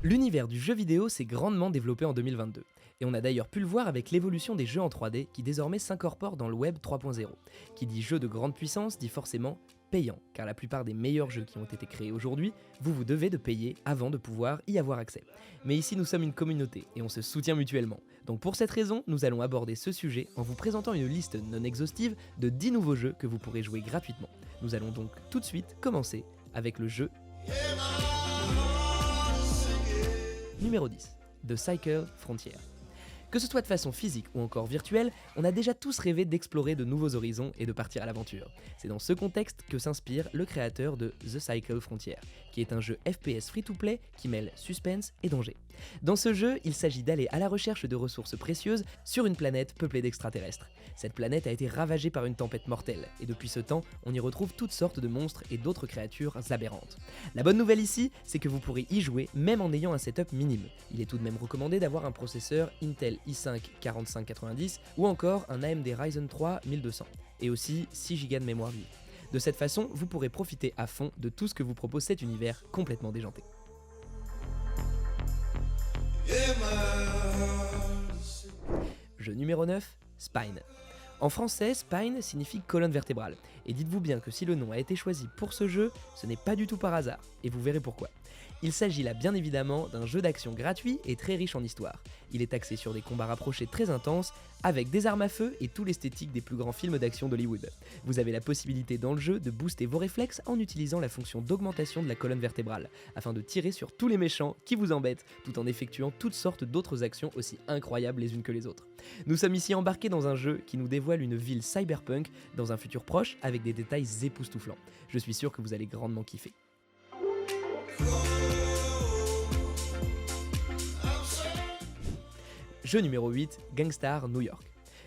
L'univers du jeu vidéo s'est grandement développé en 2022, et on a d'ailleurs pu le voir avec l'évolution des jeux en 3D qui désormais s'incorporent dans le web 3.0. Qui dit jeu de grande puissance dit forcément payant, car la plupart des meilleurs jeux qui ont été créés aujourd'hui, vous devez de payer avant de pouvoir y avoir accès. Mais ici nous sommes une communauté, et on se soutient mutuellement. Donc pour cette raison, nous allons aborder ce sujet en vous présentant une liste non exhaustive de 10 nouveaux jeux que vous pourrez jouer gratuitement. Nous allons donc tout de suite commencer avec le jeu numéro 10, The Cycle Frontier. Que ce soit de façon physique ou encore virtuelle, on a déjà tous rêvé d'explorer de nouveaux horizons et de partir à l'aventure. C'est dans ce contexte que s'inspire le créateur de The Cycle Frontier, qui est un jeu FPS free-to-play qui mêle suspense et danger. Dans ce jeu, il s'agit d'aller à la recherche de ressources précieuses sur une planète peuplée d'extraterrestres. Cette planète a été ravagée par une tempête mortelle, et depuis ce temps, on y retrouve toutes sortes de monstres et d'autres créatures aberrantes. La bonne nouvelle ici, c'est que vous pourrez y jouer même en ayant un setup minime. Il est tout de même recommandé d'avoir un processeur Intel i5 4590 ou encore un AMD Ryzen 3 1200, et aussi 6 Go de mémoire vive. De cette façon, vous pourrez profiter à fond de tout ce que vous propose cet univers complètement déjanté. Jeu numéro 9, Spine. En français, Spine signifie colonne vertébrale, et dites-vous bien que si le nom a été choisi pour ce jeu, ce n'est pas du tout par hasard, et vous verrez pourquoi. Il s'agit là bien évidemment d'un jeu d'action gratuit et très riche en histoire. Il est axé sur des combats rapprochés très intenses, avec des armes à feu et tout l'esthétique des plus grands films d'action d'Hollywood. Vous avez la possibilité dans le jeu de booster vos réflexes en utilisant la fonction d'augmentation de la colonne vertébrale, afin de tirer sur tous les méchants qui vous embêtent, tout en effectuant toutes sortes d'autres actions aussi incroyables les unes que les autres. Nous sommes ici embarqués dans un jeu qui nous dévoile une ville cyberpunk dans un futur proche avec des détails époustouflants. Je suis sûr que vous allez grandement kiffer. Jeu numéro 8, Gangstar New York.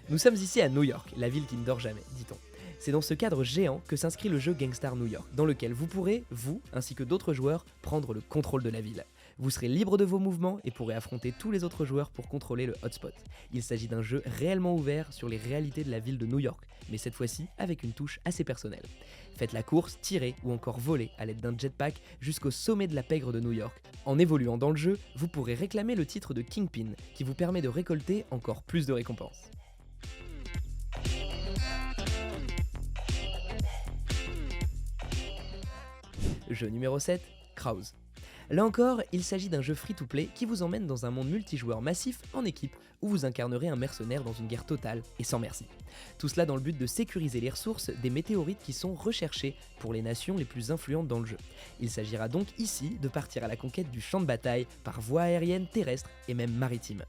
Nous sommes ici à New York, la ville qui ne dort jamais, dit-on. C'est dans ce cadre géant que s'inscrit le jeu Gangstar New York, dans lequel vous pourrez, vous, ainsi que d'autres joueurs, prendre le contrôle de la ville. Vous serez libre de vos mouvements et pourrez affronter tous les autres joueurs pour contrôler le hotspot. Il s'agit d'un jeu réellement ouvert sur les réalités de la ville de New York, mais cette fois-ci avec une touche assez personnelle. Faites la course, tirez ou encore volez à l'aide d'un jetpack jusqu'au sommet de la pègre de New York. En évoluant dans le jeu, vous pourrez réclamer le titre de Kingpin, qui vous permet de récolter encore plus de récompenses. Jeu numéro 7, Krause. Là encore, il s'agit d'un jeu free-to-play qui vous emmène dans un monde multijoueur massif en équipe où vous incarnerez un mercenaire dans une guerre totale et sans merci. Tout cela dans le but de sécuriser les ressources des météorites qui sont recherchées pour les nations les plus influentes dans le jeu. Il s'agira donc ici de partir à la conquête du champ de bataille par voie aérienne, terrestre et même maritime.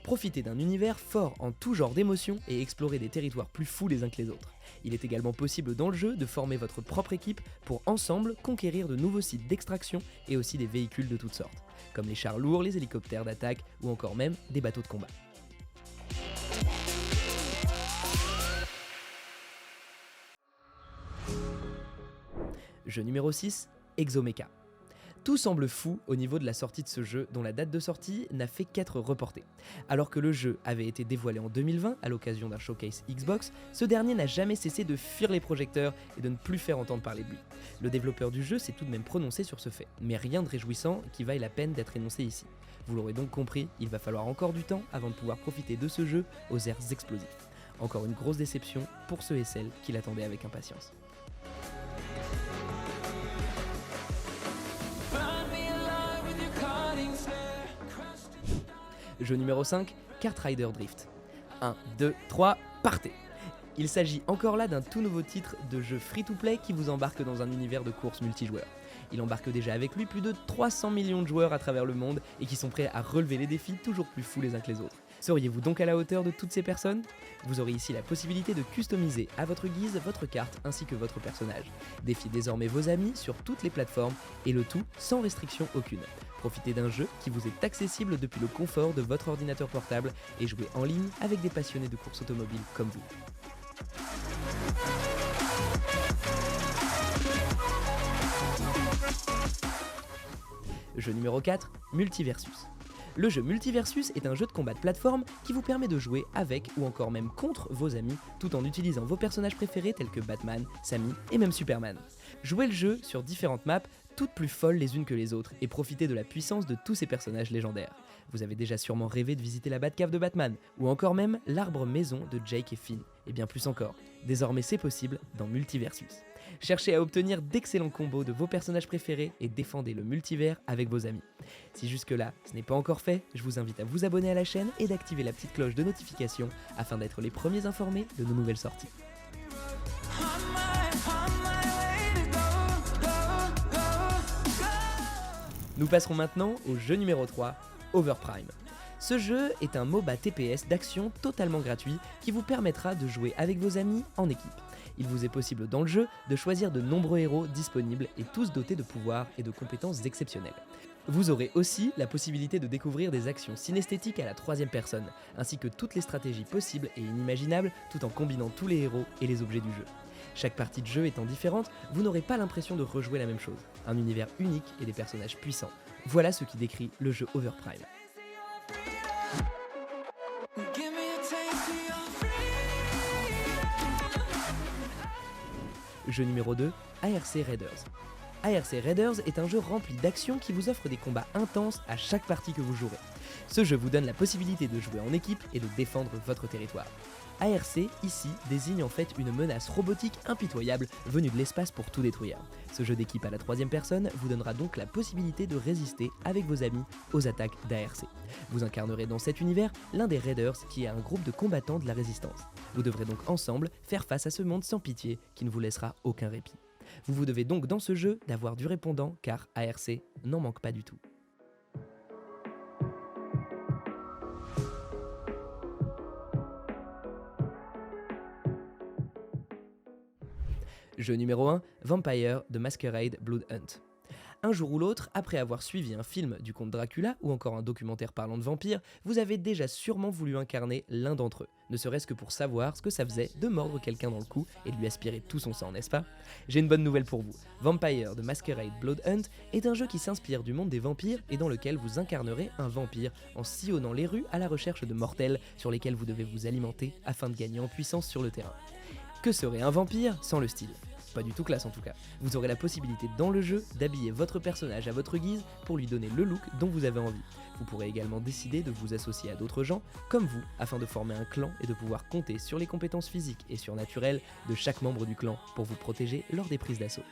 Profitez d'un univers fort en tout genre d'émotions et explorer des territoires plus fous les uns que les autres. Il est également possible dans le jeu de former votre propre équipe pour ensemble conquérir de nouveaux sites d'extraction et aussi des véhicules de toutes sortes, comme les chars lourds, les hélicoptères d'attaque ou encore même des bateaux de combat. Jeu numéro 6, Exomecha. Tout semble fou au niveau de la sortie de ce jeu dont la date de sortie n'a fait qu'être reportée. Alors que le jeu avait été dévoilé en 2020 à l'occasion d'un showcase Xbox, ce dernier n'a jamais cessé de fuir les projecteurs et de ne plus faire entendre parler de lui. Le développeur du jeu s'est tout de même prononcé sur ce fait, mais rien de réjouissant qui vaille la peine d'être énoncé ici. Vous l'aurez donc compris, il va falloir encore du temps avant de pouvoir profiter de ce jeu aux airs explosifs. Encore une grosse déception pour ceux et celles qui l'attendaient avec impatience. Jeu numéro 5, Kart Rider Drift. 1, 2, 3, partez! Il s'agit encore là d'un tout nouveau titre de jeu free-to-play qui vous embarque dans un univers de course multijoueur. Il embarque déjà avec lui plus de 300 millions de joueurs à travers le monde et qui sont prêts à relever les défis toujours plus fous les uns que les autres. Seriez-vous donc à la hauteur de toutes ces personnes? Vous aurez ici la possibilité de customiser à votre guise votre carte ainsi que votre personnage. Défiez désormais vos amis sur toutes les plateformes et le tout sans restriction aucune. Profitez d'un jeu qui vous est accessible depuis le confort de votre ordinateur portable et jouez en ligne avec des passionnés de course automobile comme vous. Jeu numéro 4, Multiversus. Le jeu Multiversus est un jeu de combat de plateforme qui vous permet de jouer avec ou encore même contre vos amis tout en utilisant vos personnages préférés tels que Batman, Sammy et même Superman. Jouez le jeu sur différentes maps, toutes plus folles les unes que les autres, et profitez de la puissance de tous ces personnages légendaires. Vous avez déjà sûrement rêvé de visiter la Batcave de Batman, ou encore même l'arbre maison de Jake et Finn, et bien plus encore. Désormais c'est possible dans Multiversus. Cherchez à obtenir d'excellents combos de vos personnages préférés et défendez le multivers avec vos amis. Si jusque-là ce n'est pas encore fait, je vous invite à vous abonner à la chaîne et d'activer la petite cloche de notification afin d'être les premiers informés de nos nouvelles sorties. Nous passerons maintenant au jeu numéro 3, Overprime. Ce jeu est un MOBA TPS d'action totalement gratuit qui vous permettra de jouer avec vos amis en équipe. Il vous est possible dans le jeu de choisir de nombreux héros disponibles et tous dotés de pouvoirs et de compétences exceptionnelles. Vous aurez aussi la possibilité de découvrir des actions synesthétiques à la troisième personne, ainsi que toutes les stratégies possibles et inimaginables tout en combinant tous les héros et les objets du jeu. Chaque partie de jeu étant différente, vous n'aurez pas l'impression de rejouer la même chose. Un univers unique et des personnages puissants. Voilà ce qui décrit le jeu Overprime. Jeu numéro 2, ARC Raiders. ARC Raiders est un jeu rempli d'actions qui vous offre des combats intenses à chaque partie que vous jouerez. Ce jeu vous donne la possibilité de jouer en équipe et de défendre votre territoire. ARC, ici, désigne en fait une menace robotique impitoyable venue de l'espace pour tout détruire. Ce jeu d'équipe à la troisième personne vous donnera donc la possibilité de résister avec vos amis aux attaques d'ARC. Vous incarnerez dans cet univers l'un des Raiders qui est un groupe de combattants de la résistance. Vous devrez donc ensemble faire face à ce monde sans pitié qui ne vous laissera aucun répit. Vous devez donc dans ce jeu d'avoir du répondant car ARC n'en manque pas du tout. Jeu numéro 1, Vampire The Masquerade Blood Hunt. Un jour ou l'autre, après avoir suivi un film du comte Dracula ou encore un documentaire parlant de vampires, vous avez déjà sûrement voulu incarner l'un d'entre eux, ne serait-ce que pour savoir ce que ça faisait de mordre quelqu'un dans le cou et de lui aspirer tout son sang, n'est-ce pas? J'ai une bonne nouvelle pour vous. Vampire The Masquerade Blood Hunt est un jeu qui s'inspire du monde des vampires et dans lequel vous incarnerez un vampire en sillonnant les rues à la recherche de mortels sur lesquels vous devez vous alimenter afin de gagner en puissance sur le terrain. Que serait un vampire sans le style? Pas du tout classe en tout cas. Vous aurez la possibilité dans le jeu d'habiller votre personnage à votre guise pour lui donner le look dont vous avez envie. Vous pourrez également décider de vous associer à d'autres gens comme vous afin de former un clan et de pouvoir compter sur les compétences physiques et surnaturelles de chaque membre du clan pour vous protéger lors des prises d'assaut.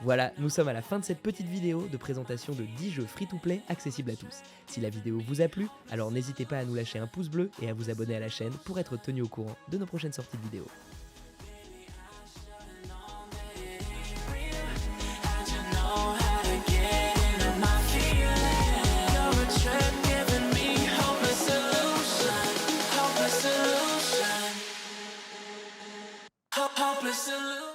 Voilà, nous sommes à la fin de cette petite vidéo de présentation de 10 jeux free-to-play accessibles à tous. Si la vidéo vous a plu, alors n'hésitez pas à nous lâcher un pouce bleu et à vous abonner à la chaîne pour être tenu au courant de nos prochaines sorties de vidéos. Hopeless illusion.